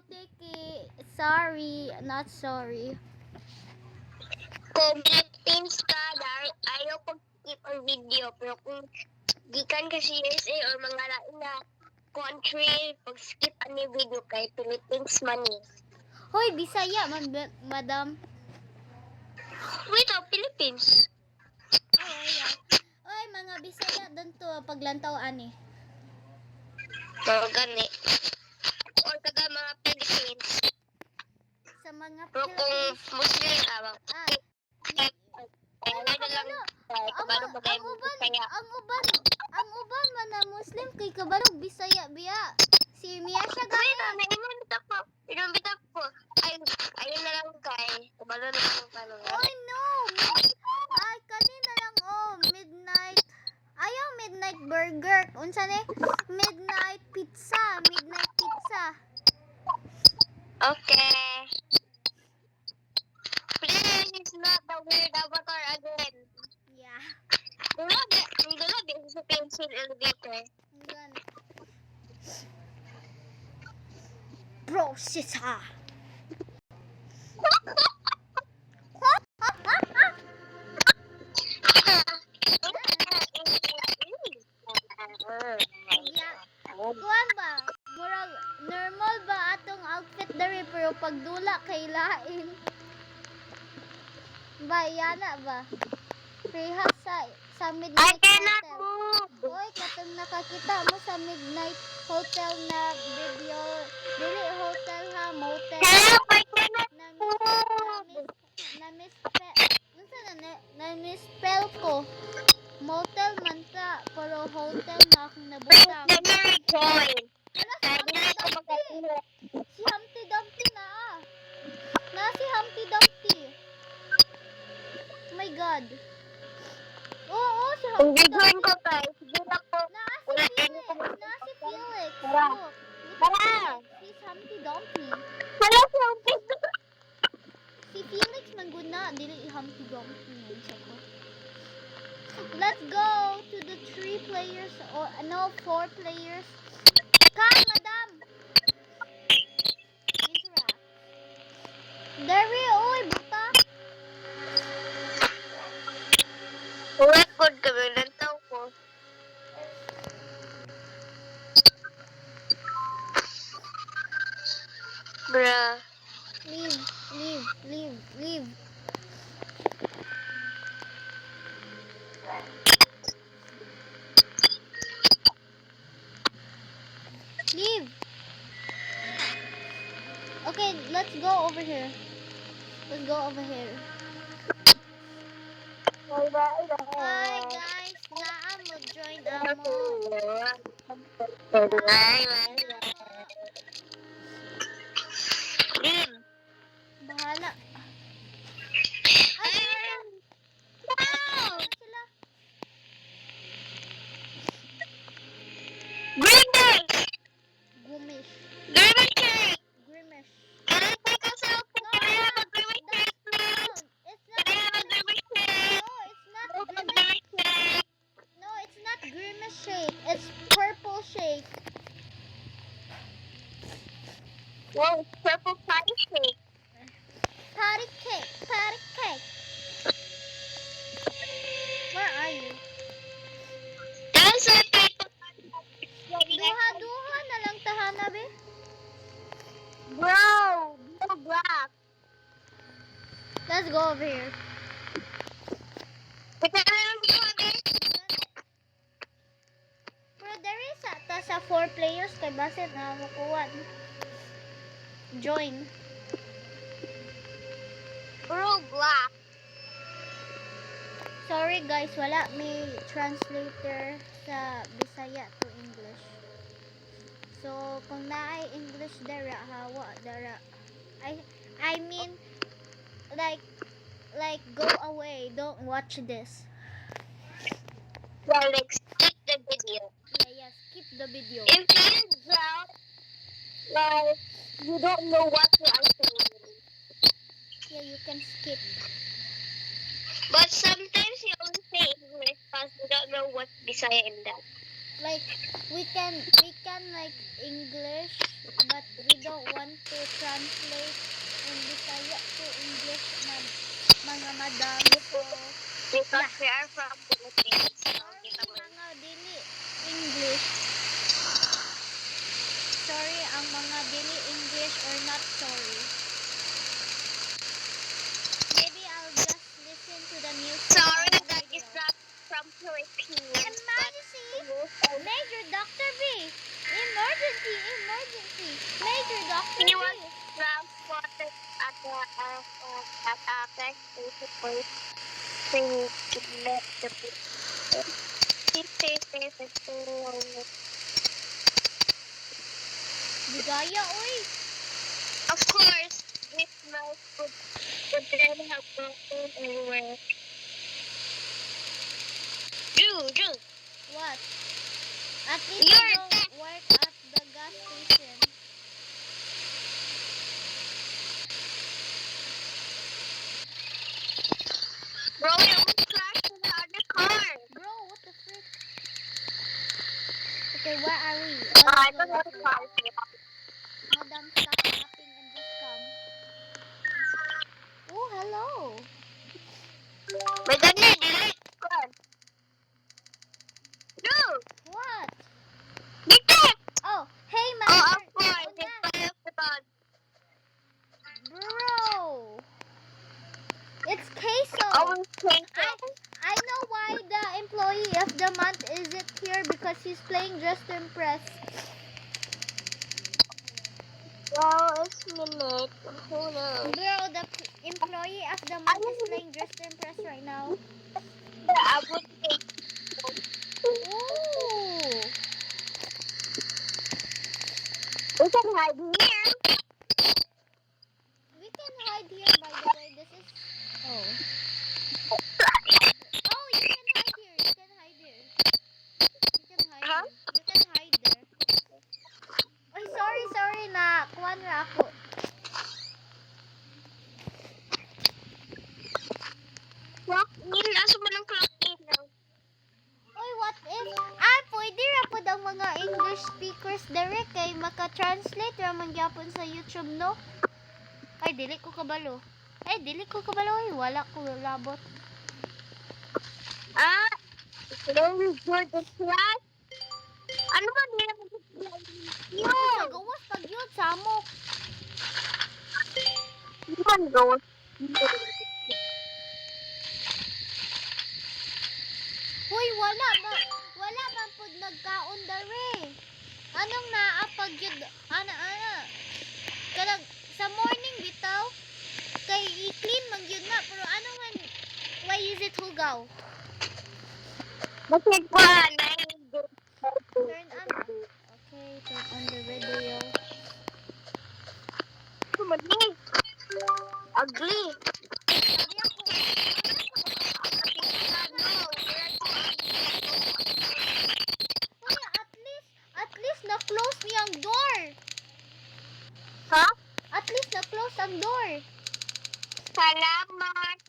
Tiki. Sorry, not sorry. Kung Philippines ka, ayaw pag-skip ang video. Pero kung gikan ka sa USA or mga lain na country, pag-skip ang video kay Philippines man ni. Hoy, Bisaya, madam. Wait, Philippines. Oh, yeah. Oy, mga Bisaya doon to paglantaw ani. So, gani. Or taga mga Philippines. Sa mga Pero kung Philippines. Muslim, Ang uban man na Muslim kay kabalog Bisaya biya. Si Mia siya Wait, gani. inumita ko. Ayun na lang kay. Kabalo na lang paano. Oy, no. Ay, kanina lang midnight. Ayaw midnight burger. Unsa ni? Midnight pizza. Okay. Please, not the weird avatar again. Yeah. Dula sa pencil elevator. Gani. Processor. Kuan ba? Murag normal ba atong outfit diri pero pagdula kay lain. Ba yana ba? Prehas sa I midnight cannot hotel. move. Oy, katong nakakita mo sa midnight hotel na video. Dili hotel ha, motel. Help, I cannot move. Na misspell ko. Motel man ta, pero hotel na akong nabutang. Let me rejoin. Wala si Humpty Dumpty. Si Humpty Dumpty na si Humpty Dumpty. Oh my God. Oo, si Kung Humpty rejoin Dumpty. ko guys, sige na po. Naa si Felix. Tara. Look. Tara. He's Humpty Dumpty. Hello, Sophie. Si Felix man gud na dili Humpty Dumpty yun sa ko. Let's go to the 3 players or no 4 players. Come, madam. Interact. Dari, oy, buta. Record kami, lantaw ko. Bruh. Leave. Leave. Okay, let's go over here. Hi guys, naa mo join amo. Bahala. Ay, sila. Gumish. Grimish. No, it's not Grimace shake. It's purple shake. Wow, purple patty cake. Patty cake. Where are you? That's a purple patty cake. Duha na lang tahana be. Bro, no black. Let's go over here. Pero there is sa 4 players kay basit na makuha. Join. Bro, black. Sorry guys, wala may translator sa Bisaya to English. So, kung naay English dara, hawa dara. I mean, like go away. Don't watch this. Well, like, skip the video. Yeah, skip the video. If you drop, like, you don't know what to answer. Yeah, you can skip. But sometimes you only say English because you don't know what Bisaya in that. like we can like English, but we don't want to translate in Bisaya to English, mga madam. So Because we are from Philippines. So, sorry mga dili English. Sorry ang mga dili English or not sorry. Maybe I'll just listen to the music. sorry on the that is radio. not from Philippines. Emergency! Major Dr. B! Emergency! Emergency! Major Dr. He B! was transported at a gas station for training to let the people. He stays there for so long. Bigaya, oy! Of course, this mouse would then have broken everywhere. Drew, What? At least You're I don't work at the gas station. bro, you almost crashed in the other car. Bro, what the frick? Okay, where are we? I don't know the car. Madam, stop napping and just come. Oh, hello. May dali, delete. Go on. Drew, What? dito. Oh, hey, Oh, man. of course, it's by the bag. Bro. It's queso. Oh, okay. I know why the employee of the month isn't here because he's playing Just Impress. Just a minute. Who knows? Bro, the employee of the month is playing Just Impress right now. I would take. Ooh. We can hide here. We can hide here, by the way. This is... Oh. Oh, you can hide here. You can hide here. You can hide Huh? here. You can hide there. Ay, sorry na. Kuwan ra ako. Clock in. Asa mo ng clock in now? Oy, what if... pwede ra po ang mga English speakers direct kay maka-translate ra man gyapon sa YouTube, no? Ay, dili ko kabalo. Ay, wala ko labot. Ah, very good at class. Ano ba nila Yo! Sa gawas pag yun, samok. Yun, go. Hoy, wala man pud nagkaon dare. Anong naapag yun? Ana. Kanang sa morning bitaw kay i-clean man yun na pero ano man why is it hugaw? Bakit ba? Turn on. Okay, turn on the radio. Ugly. Sabi ako, Hoy, at least na-close niyang door. Ha? At least na-close ang door.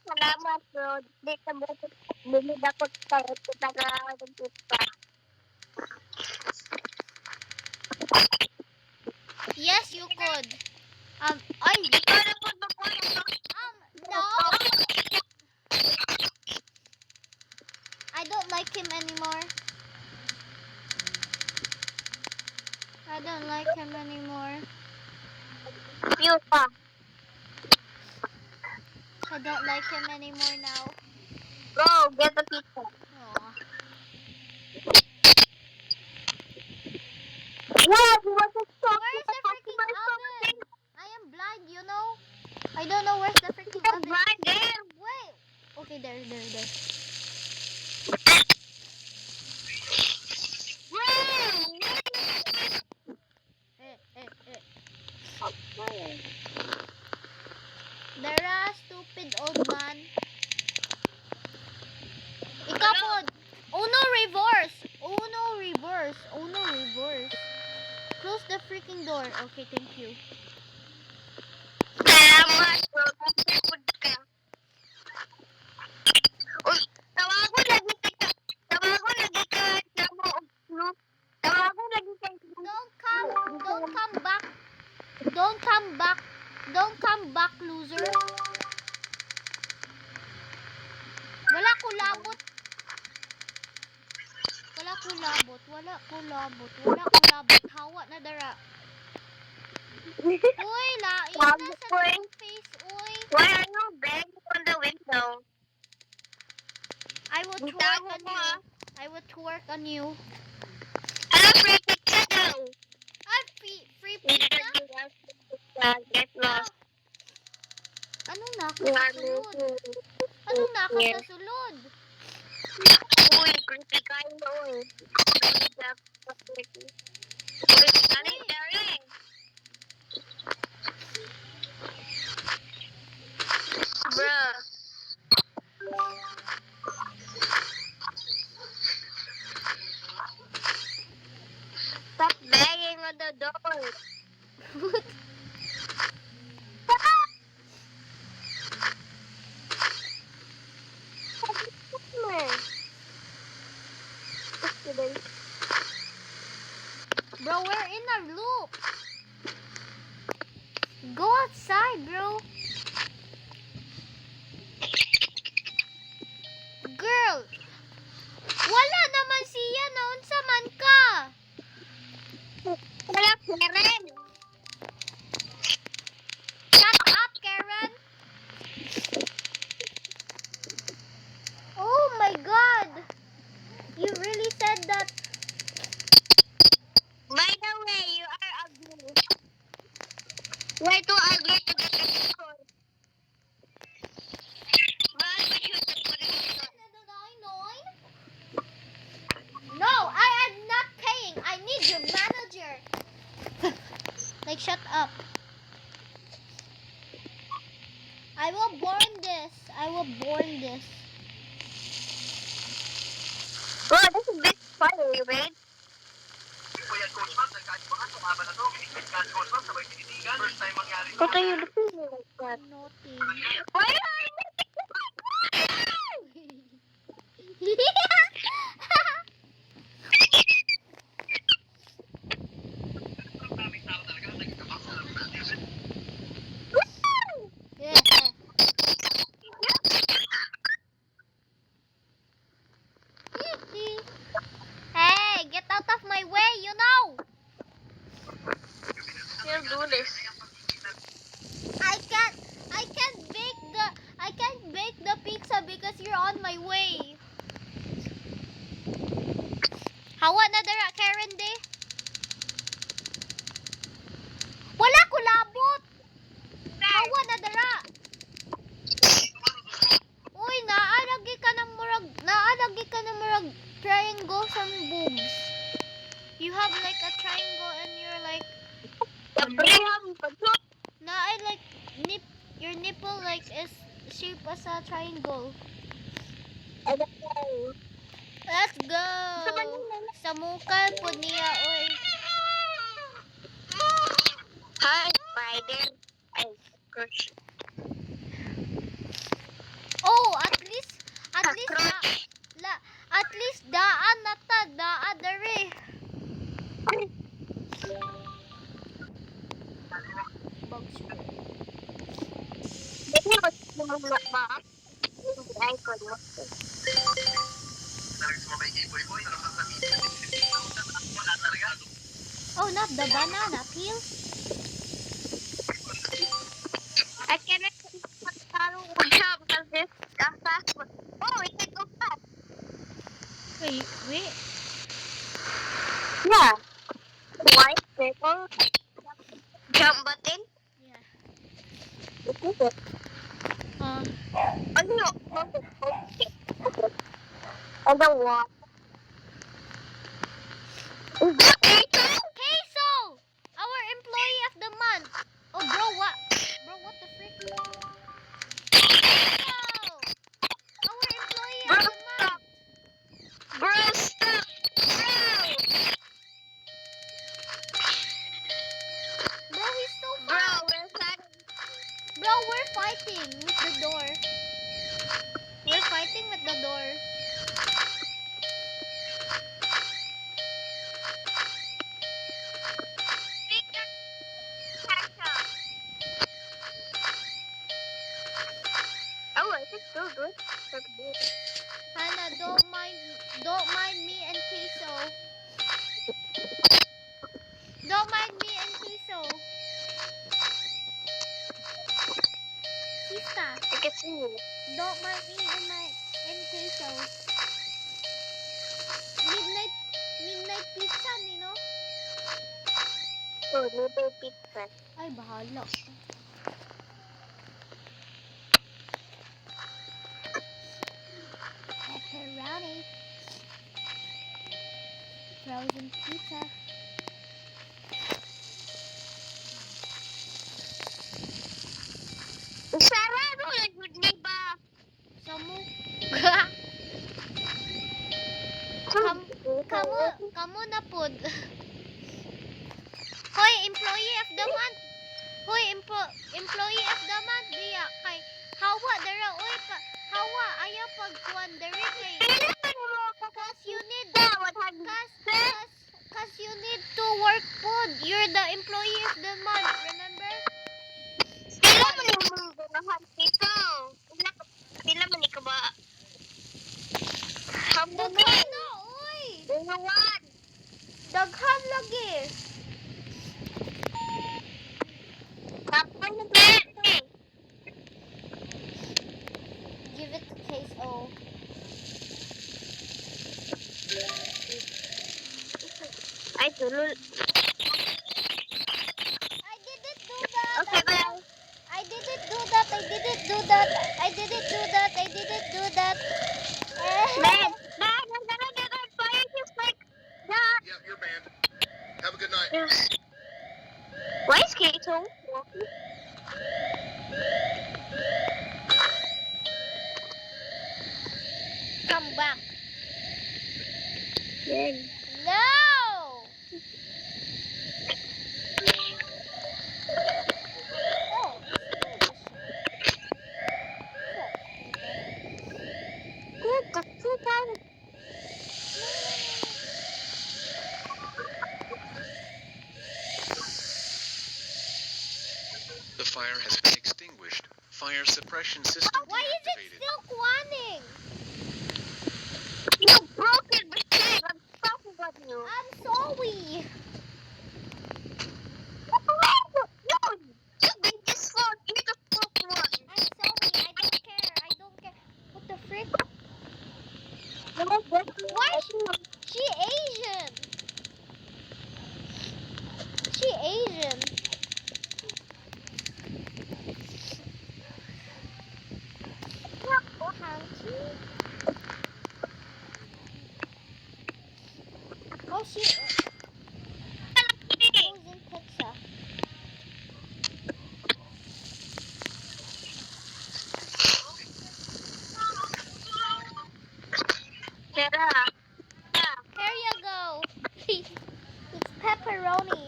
Salamat, bro. Dito mo bumid ako tayo sa nagpunta. Yes, you could. No. I don't like him anymore. I don't like him anymore. You pa. I don't like him anymore now. Go, get the pizza. Aw. Yeah, he wasn't talking Where's the freaking oven? I am blind, you know? I don't know where's the freaking oven. right there. Wait. Okay, there. Dara, stupid old man. Ikapod. Uno reverse. Close the freaking door. Okay, thank you. Salamat, bro. Good ka. Uy, tawago lagi ka. Na mo. Don't come back. Don't come back. Don't come back, loser. Wala ko labot. Wala ko labot. Wala ko labot. Wala ko labot. Hawa na dara. Uy, lain na sa true face, uy. Why are you banging on the window? I will twerk on you. I will twerk on you. Hello, free pizza daw. Ah, free pizza? Get lost. Anong naka You sa are sulod? moving. Anong naka sa sulod? Uy, creepy kayo na, uy. Uy, galing dari. Bruh. Stop banging on the door. Bro, we're in a loop. Go outside, bro. Girl. Wala naman siya. Naunsa man ka. Wala, Karen. Shut up, Karen. Oh my God. You really said that. By the way, you are ugly. You're too ugly to get a score. But you just put it on. No, I am not paying. I need your manager. Like, shut up. I will burn this. I will burn this. Bro, this is a bit funny, right? What are you looking like that? Nothing. Why are Yeah. Hey, get out of my way, you know. you do this? I can't bake the pizza because you're on my way. Hawa na dara, Karen de. Wala ko labot. Hawa na dara. Uy, naaragi ka ng murag triangle sa boobs. You have like a triangle and you're like like your nipple like is shaped as a triangle. Let's go. Sa mukal po niya, oy. Hi, spider. Ay, crush. Oh, at least Crush. at least daan na ta, daan dere. Bugs. Hindi mo ba? Ay, ko mo. Oh, not the banana peel. I cannot jump because this fast one. Oh, it can go fast. Wait. Yeah. White circle. Jump button. Yeah. This is it. Uh, Oh, no. Okay. I don't want. Is that Queso! Our employee of the month. Oh, bro, what? Bro, what the frick? Queso! Our employee of the month. Bro, stop! Bro, he's so Bro, fast. we're fighting. Bro, we're fighting with the door. We're fighting with the door. Pick your Oh, I think so good. Hannah, don't mind me and Queso. Don't mind me and Queso. Sista, I can see you. don't mind me and Queso. Midnight pizza, Nino. Oh, noodle pizza. Ay, bahala. Pepperoni. Frozen pizza. Sarado lang good ni ba? Samu. Kamu na pod. Hoy, employee of the month. Hoy, employee of the month diya kay Hawa dara oy ka. Hawa ayaw pagkuan diri kay cause you need cause you need to work pod. You're the employee of the month, remember? Pila man yung mga dito? Pila man ka ba? Daghan na oy. Dalawan. Daghan lagi. Tapos na ba? Give it to Queso. Ay, tulol. I didn't do that. Okay, bye. I didn't do that. I didn't do that. I didn't do that. I didn't do that. Man, I'm gonna get on fire just like that. Yep, you're banned. Have a good night. Why is Kato walking? Come back. Then, No. Oh. The fire has been extinguished. Fire suppression system Why is it deactivated. still quanning? you broke it, machine. I'm talking about you. I'm sorry. No, you made this phone. You're the fuck one. I'm sorry. I don't care. I don't care. What the frick? Why she Asian? She Asian. Hanky? Oh, she frozen pizza. Tara. Here you go. It's pepperoni.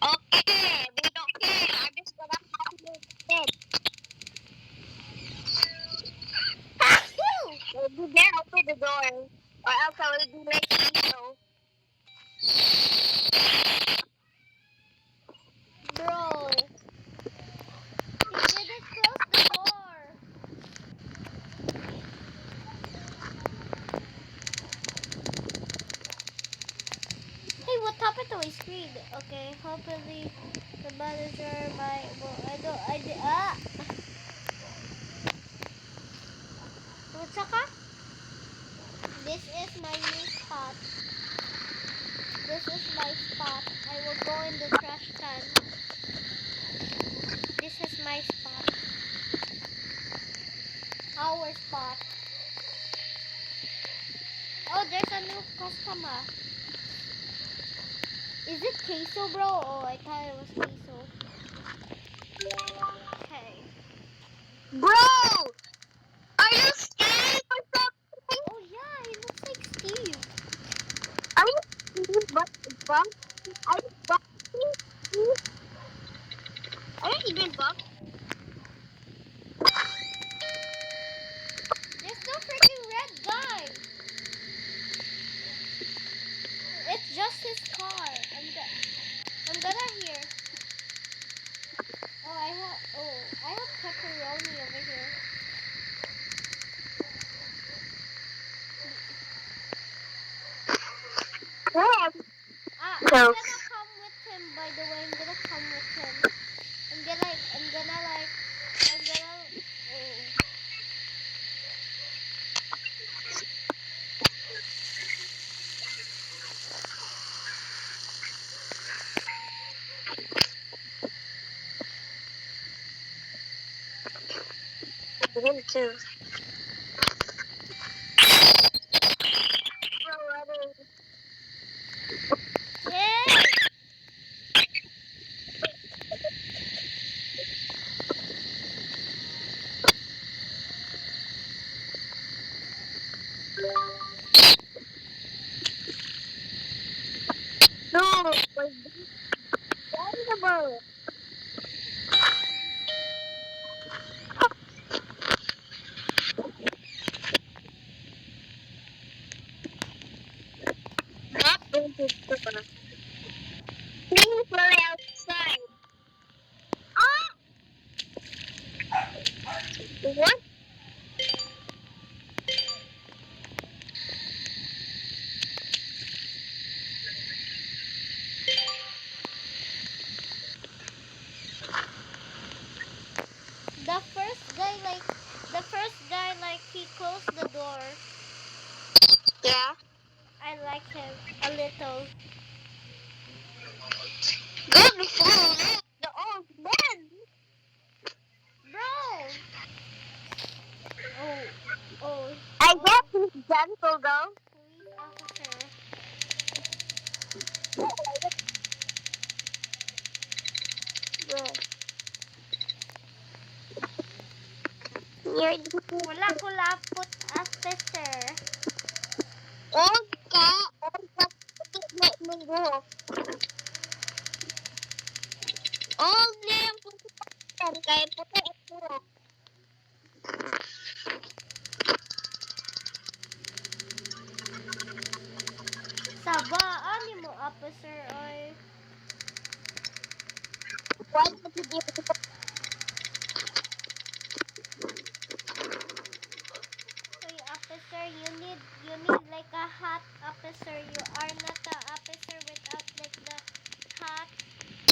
Okay, we don't care. I'm just gonna have you dead. You dare open the door, or else I will be like you. Bro. He didn't close the door. Hey, what happened to my screen? Okay, hopefully the manager might. Well, I did. What's up? This is my new spot. This is my spot. I will go in the trash can. This is my spot. Our spot. Oh, there's a new customer. Is it Queso, bro? Oh, I thought it was Queso. Okay. Bro, are you Steve or something? Oh yeah, he looks like Steve. Are you Steve? But Buck? Are you Buck? Are you even Buck? There's no freaking I'm gonna come with him, by the way. I'm gonna come with him. I'm gonna oh. Him too. Hey! No, terrible. Not going to store. Please go outside. Ah! What? The first guy like he closed the door. Yeah. I like him a little. Go before the old man. Bro! Oh, oh, I oh, guess he's gentle though. police officer. Bro. You're Wala ko lapot, officer. old ka. Old ka. Let me go. Old na yung puti. Kaya puti ito. Sabaan ni mo, officer, oy. Why did you give it? Oy, officer, you need like a hat, officer. You are not a officer without like the hat,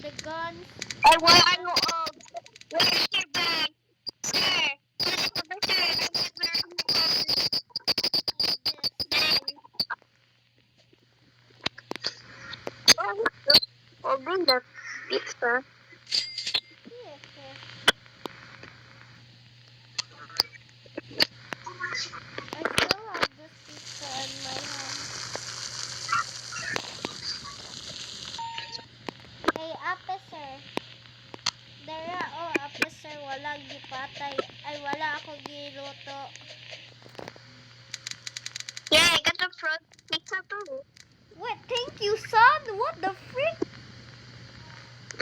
the guns. And why are you old? Where's your bag? Sir. I'll bring the pizza. Yes, yes. I still have this pizza in my hand. Hey, officer. Dara, oh, officer, wala gipatay. Ay, wala ako giluto. Yeah, I got the front pizza too. Wait, thank you, son. What the frick?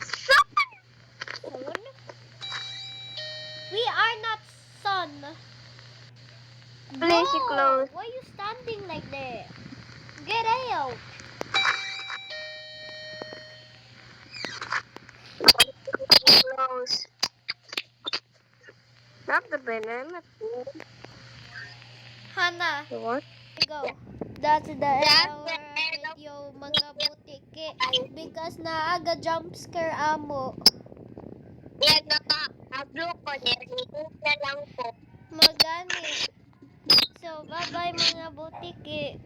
Son? We are not son. Please, you close. Why you standing like that? Get out. Close. Not the banana. Hana, What? go. That's the end That's of the our end of video, mga butiki. Because naaga jump scare amo. Yeah, naka-upload ko din. Ito na lang po. Magani. So, bye-bye mga butiki.